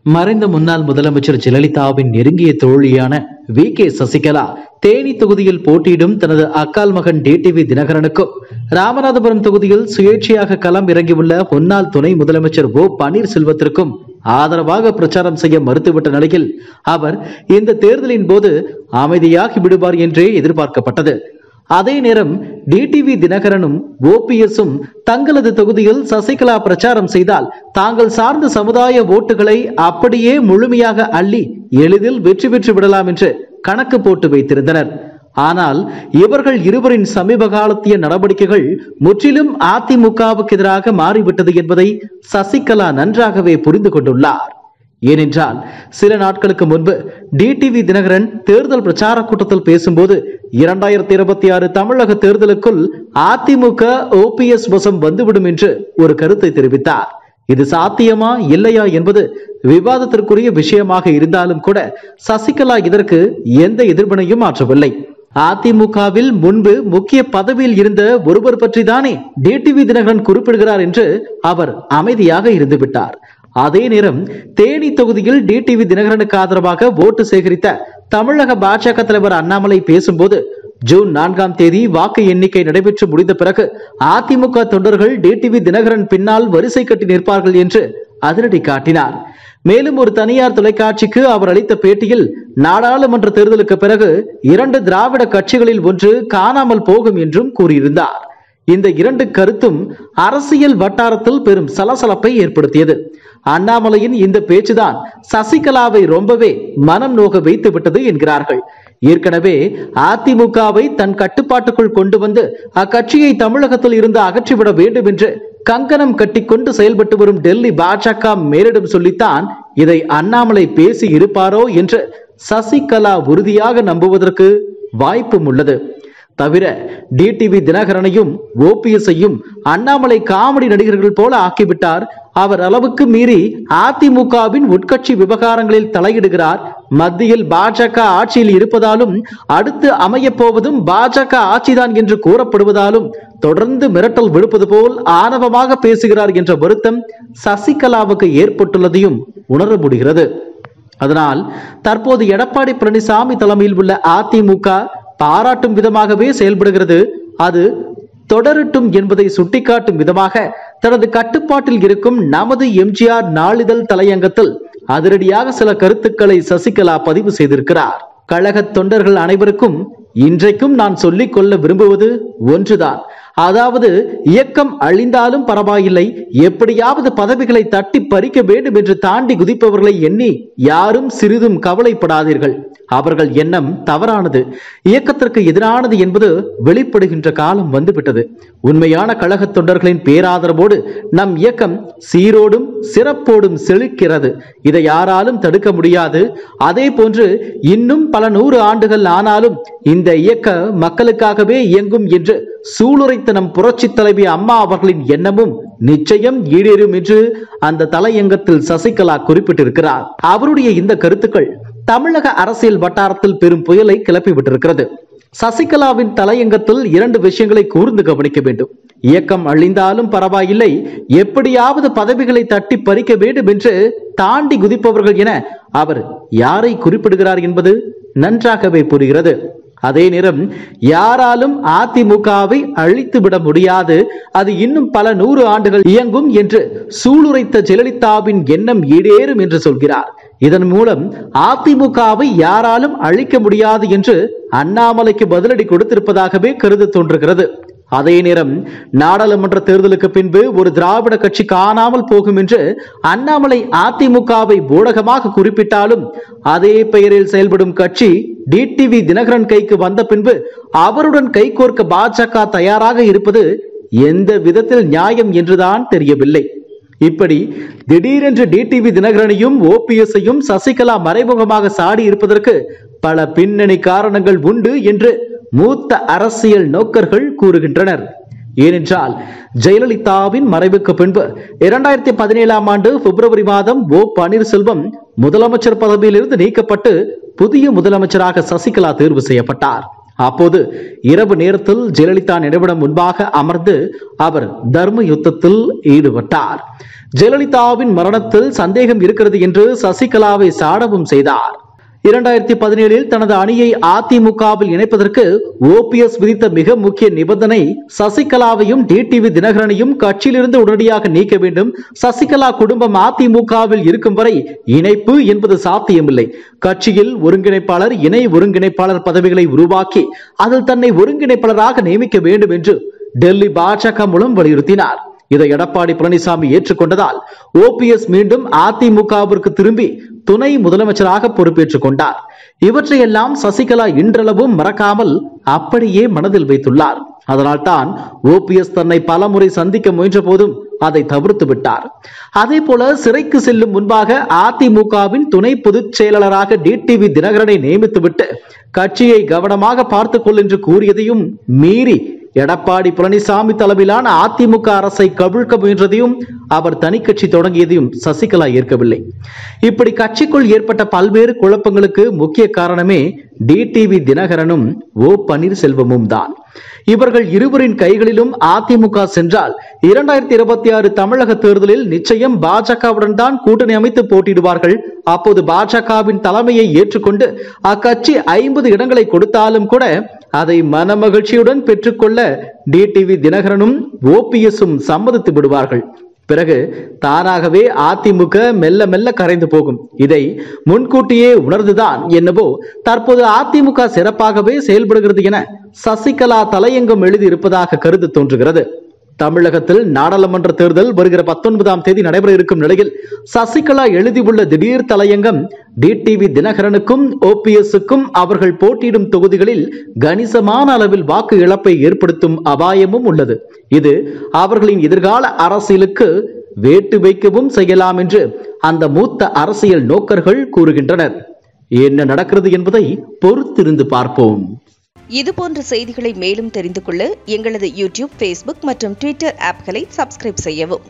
மறைந்த முன்னாள் முதலமைச்சர் ஜெயலலிதாவின் நெருங்கிய தோழியான வி.கே. சசிகலா தேனி தொகுதியில் போட்டியிடும் தனது அக்கால் மகன் டிடிவி தினகரனுக்கும் ராமநாதபுரம் தொகுதியில் சுயேட்சையாக களம் இறங்கியுள்ள முன்னாள் துணை முதலமைச்சர் ஓ பன்னீர்செல்வத்திற்கும் ஆதரவாக பிரச்சாரம் செய்ய மறுத்துவிட்ட நிலையில் அவர் இந்த தேர்தலின் போது அமைதியாகி விடுவார் என்றே எதிர்பார்க்கப்பட்டது. அதே நேரம் டிடிவி தினகரனும் ஓபிஎஸும் தங்களது தொகுதியில் சசிகலா பிரச்சாரம் செய்தால் தாங்கள் சார்ந்த சமுதாய ஓட்டுகளை அப்படியே முழுமையாக அள்ளி எளிதில் வெற்றி பெற்று விடலாம் என்று கணக்கு போட்டு வைத்திருந்தனர். ஆனால் இவர்கள் இருவரின் சமீப காலத்திய நடவடிக்கைகள் முற்றிலும் அதிமுகவுக்கு எதிராக மாறிவிட்டது என்பதை சசிகலா நன்றாகவே புரிந்து கொண்டுள்ளார். ஏனென்றால் சில நாட்களுக்கு முன்பு டிடிவி தினகரன் தேர்தல் பிரச்சார கூட்டத்தில் பேசும்போது 2026 தமிழக தேர்தலுக்குள் அதிமுக ஓபிஎஸ் வசம் வந்துவிடும் என்று ஒரு கருத்தை தெரிவித்தார். இது சாத்தியமா இல்லையா என்பது விவாதத்திற்குரிய விஷயமாக இருந்தாலும் கூட சசிகலா இதற்கு எந்த எதிர்வினையும் ஆற்றவில்லை. அதிமுகவில் முன்பு முக்கிய பதவியில் இருந்த ஒருவர் பற்றி தானே டிடிவி தினகரன் குறிப்பிடுகிறார் என்று அவர் அமைதியாக இருந்து விட்டார். அதே நேரம் தேனி தொகுதியில் டிடிவி தினகரனுக்கு ஆதரவாக ஓட்டு சேகரித்த தமிழக பாஜக தலைவர் அண்ணாமலை பேசும்போது ஜூன் 4ஆம் தேதி வாக்கு எண்ணிக்கை நடைபெற்று முடிந்த பிறகு அதிமுக தொண்டர்கள் டிடிவி தினகரன் பின்னால் வரிசை கட்டி நிற்பார்கள் என்று அதிரடி காட்டினார். மேலும் ஒரு தனியார் தொலைக்காட்சிக்கு அவர் அளித்த பேட்டியில் நாடாளுமன்ற தேர்தலுக்கு பிறகு 2 திராவிட கட்சிகளில் ஒன்று காணாமல் போகும் என்றும் கூறியிருந்தார். இந்த 2 கருத்தும் அரசியல் வட்டாரத்தில் பெரும் சலசலப்பை ஏற்படுத்தியது. அண்ணாமலையின் இந்த பேச்சுதான் சசிகலாவை ரொம்பவே மனம் நோக வைத்து விட்டது என்கிறார்கள். ஏற்கனவே அதிமுகவை தன் கட்டுப்பாட்டுக்குள் கொண்டு வந்து அக்கட்சியை தமிழகத்தில் இருந்து அகற்றிவிட வேண்டும் என்று கங்கணம் கட்டிக்கொண்டு செயல்பட்டு வரும் டெல்லி பாஜக மேலிடம் சொல்லித்தான் இதை அண்ணாமலை பேசி இருப்பாரோ என்று சசிகலா உறுதியாக நம்புவதற்கு வாய்ப்பும் உள்ளது. தவிர டிடிவி தினகரனையும் ஓபிஎஸ்ஐயும் அண்ணாமலை காமெடி நடிகர்கள் போல ஆக்கிவிட்டார். அவர் அளவுக்கு மீறி அதிமுகவின் உட்கட்சி விவகாரங்களில் தலையிடுகிறார். மத்தியில் பாஜக ஆட்சியில் இருப்பதாலும் அடுத்து அமையப் போவதும் பாஜக ஆட்சிதான் என்று கூறப்படுவதாலும் தொடர்ந்து மிரட்டல் விடுப்பது போல் ஆணவமாக பேசுகிறார் என்ற வருத்தம் சசிகலாவுக்கு ஏற்பட்டுள்ளதையும் உணர முடிகிறது. அதனால் தற்போது எடப்பாடி பழனிசாமி தலைமையில் உள்ள அதிமுக பாராட்டும் விதமாகவே செயல்படுகிறது. அது தொடரட்டும் என்பதை சுட்டிக்காட்டும் விதமாக தனது கட்டுப்பாட்டில் இருக்கும் நமது எம்ஜிஆர் நாளிதழ் தலையங்கத்தில் அதிரடியாக சில கருத்துக்களை சசிகலா பதிவு செய்திருக்கிறார். கழக தொண்டர்கள் அனைவருக்கும் இன்றைக்கும் நான் சொல்லிக் கொள்ள விரும்புவது ஒன்றுதான். அதாவது இயக்கம் அழிந்தாலும் பரவாயில்லை, எப்படியாவது பதவிகளை தட்டி பறிக்க வேண்டும் என்று தாண்டி குதிப்பவர்களை எண்ணி யாரும் சிறிதும் கவலைப்படாதீர்கள். அவர்கள் எண்ணம் தவறானது, இயக்கத்திற்கு எதிரானது என்பது வெளிப்படுகின்ற காலம் வந்துவிட்டது. உண்மையான கழக தொண்டர்களின் பேராதரவோடு நம் இயக்கம் சீரோடும் சிறப்போடும் செழிக்கிறது. இதை யாராலும் தடுக்க முடியாது. அதே போன்று இன்னும் பல 100 ஆண்டுகள் ஆனாலும் இந்த இயக்க மக்களுக்காகவே இயங்கும் என்று சூளுரைத்த நம் புரட்சி தலைவி அம்மா அவர்களின் எண்ணமும் நிச்சயம் ஈடேறும் என்று அந்த தலையங்கத்தில் சசிகலா குறிப்பிட்டிருக்கிறார். அவருடைய இந்த கருத்துக்கள் தமிழக அரசியல் வட்டாரத்தில் பெரும் புயலை கிளப்பிவிட்டிருக்கிறது. சசிகலாவின் தலையங்கத்தில் 2 விஷயங்களை கூர்ந்து கவனிக்க வேண்டும். இயக்கம் அழிந்தாலும் பரவாயில்லை, எப்படியாவது பதவிகளை தட்டி பறிக்க வேண்டும் என்று தாண்டி குதிப்பவர்கள் என அவர் யாரை குறிப்பிடுகிறார் என்பது நன்றாகவே புரிகிறது. அதே நேரம் யாராலும் அதிமுகவை அழித்து விட முடியாது, அது இன்னும் பல 100 ஆண்டுகள் இயங்கும் என்று சூளுரைத்த ஜெயலலிதாவின் எண்ணம் ஈடேறும் என்று சொல்கிறார். இதன் மூலம் அதிமுகவை யாராலும் அழிக்க முடியாது என்று அண்ணாமலைக்கு பதிலடி கொடுத்திருப்பதாகவே கருத தோன்றுகிறது. அதே நேரம் நாடாளுமன்ற தேர்தலுக்கு பின்பு ஒரு திராவிட கட்சி காணாமல் போகும் என்று அண்ணாமலை அதிமுகவை ஊடகமாக குறிப்பிட்டாலும் அதே பெயரில் செயல்படும் கட்சி டிடிவி தினகரன் கைக்கு வந்த பின்பு அவருடன் கைகோர்க்க பாஜக தயாராக இருப்பது எந்த விதத்தில் நியாயம் என்றுதான் தெரியவில்லை. இப்படி திடீரென்று டிடிவி தினகரனையும் ஓபிஎஸ்ஐயும் சசிகலா மறைமுகமாக சாடி இருப்பதற்கு பல பின்னணி காரணங்கள் உண்டு என்று மூத்த அரசியல் நோக்கர்கள் கூறுகின்றனர். ஏனென்றால் ஜெயலலிதாவின் மறைவுக்கு பின்பு 2017ஆம் ஆண்டு பிப்ரவரி மாதம் ஓ பன்னீர்செல்வம் முதலமைச்சர் பதவியிலிருந்து நீக்கப்பட்டு புதிய முதலமைச்சராக சசிகலா தேர்வு செய்யப்பட்டார். அப்போது இரவு நேரத்தில் ஜெயலலிதா நினைவிடம் முன்பாக அமர்ந்து அவர் தர்ம யுத்தத்தில் ஈடுபட்டார். ஜெயலலிதாவின் மரணத்தில் சந்தேகம் இருக்கிறது என்று சசிகலாவை சாடவும் செய்தார். 2017 தனது அணியை அதிமுகவில் இணைப்பதற்கு ஓபிஎஸ் விதித்த மிக முக்கிய நிபந்தனை சசிகலாவையும் டிடிவி தினகரனையும் கட்சியிலிருந்து உடனடியாக நீக்க வேண்டும். சசிகலா குடும்பம் அதிமுகவில் இருக்கும் வரை இணைப்பு என்பது சாத்தியமில்லை. கட்சியில் ஒருங்கிணைப்பாளர், இணை ஒருங்கிணைப்பாளர் பதவிகளை உருவாக்கி அதில் தன்னை ஒருங்கிணைப்பாளராக நியமிக்க வேண்டும் என்று டெல்லி பாஜக மூலம் வலியுறுத்தினார். இதை எடப்பாடி பழனிசாமி ஏற்றுக்கொண்டதால் ஓபிஎஸ் மீண்டும் அதிமுகவிற்கு திரும்பி துணை முதலமைச்சராக பொறுப்பேற்றுக் கொண்டார். இவற்றையெல்லாம் சசிகலா இன்றளவும் மறக்காமல் அப்படியே மனதில் வைத்துள்ளார். அதனால்தான் ஓபிஎஸ் தன்னை பலமுறை சந்திக்க முயன்ற போதும் அதை தவிர்த்து விட்டார். அதே போல சிறைக்கு செல்லும் முன்பாக அதிமுகவின் துணை பொதுச் செயலாளராக டிடிவி தினகரனை நியமித்துவிட்டு கட்சியை கவனமாக பார்த்துக் கொள் என்று கூறியதையும் மீறி எடப்பாடி பழனிசாமி தலைமையிலான அதிமுக அரசை கவிழ்க்க முயன்றதையும் அவர் தனி கட்சி தொடங்கியதையும் சசிகலா ஏற்கவில்லை. இப்படி கட்சிக்குள் ஏற்பட்ட பல்வேறு குழப்பங்களுக்கு முக்கிய காரணமே டிடிவி தினகரனும் ஓ பன்னீர்செல்வமும் தான். இவர்கள் இருவரின் கைகளிலும் அதிமுக சென்றால் 2026 தமிழக தேர்தலில் நிச்சயம் பாஜகவுடன் தான் கூட்டணி அமைத்து போட்டியிடுவார்கள். அப்போது பாஜகவின் தலைமையை ஏற்றுக்கொண்டு அக்கட்சி 50 இடங்களை கொடுத்தாலும் கூட அதை மனமகிழ்ச்சியுடன் பெற்றுக்கொள்ள டிடிவி தினகரனும் ஓபிஎஸும் சம்மதித்து விடுவார்கள். பிறகு தானாகவே அதிமுக மெல்ல மெல்ல கரைந்து போகும். இதை முன்கூட்டியே உணர்ந்துதான் என்னவோ தற்போது அதிமுக சிறப்பாகவே செயல்படுகிறது என சசிகலா தலையங்கம் எழுதி இருப்பதாக கருத்து தோன்றுகிறது. தமிழகத்தில் நாடாளுமன்ற தேர்தல் வருகிற 19ஆம் தேதி நடைபெற இருக்கும் நிலையில் சசிகலா எழுதியுள்ள திடீர் தலையங்கம் டிடிவி தினகரனுக்கும் ஓபிஎஸ்க்கும் அவர்கள் போட்டியிடும் தொகுதிகளில் கணிசமான அளவில் வாக்கு இழப்பை ஏற்படுத்தும் அபாயமும் உள்ளது. இது அவர்களின் எதிர்கால அரசியலுக்கு வேட்டு வைக்கவும் செய்யலாம் என்று அந்த மூத்த அரசியல் நோக்கர்கள் கூறுகின்றனர். என்ன நடக்கிறது என்பதை பொறுத்திருந்து பார்ப்போம். இதுபோன்ற செய்திகளை மேலும் தெரிந்து கொள்ள எங்களது யூடியூப், ஃபேஸ்புக் மற்றும் ட்விட்டர் ஆப்களை சப்ஸ்கிரைப் செய்யவும்.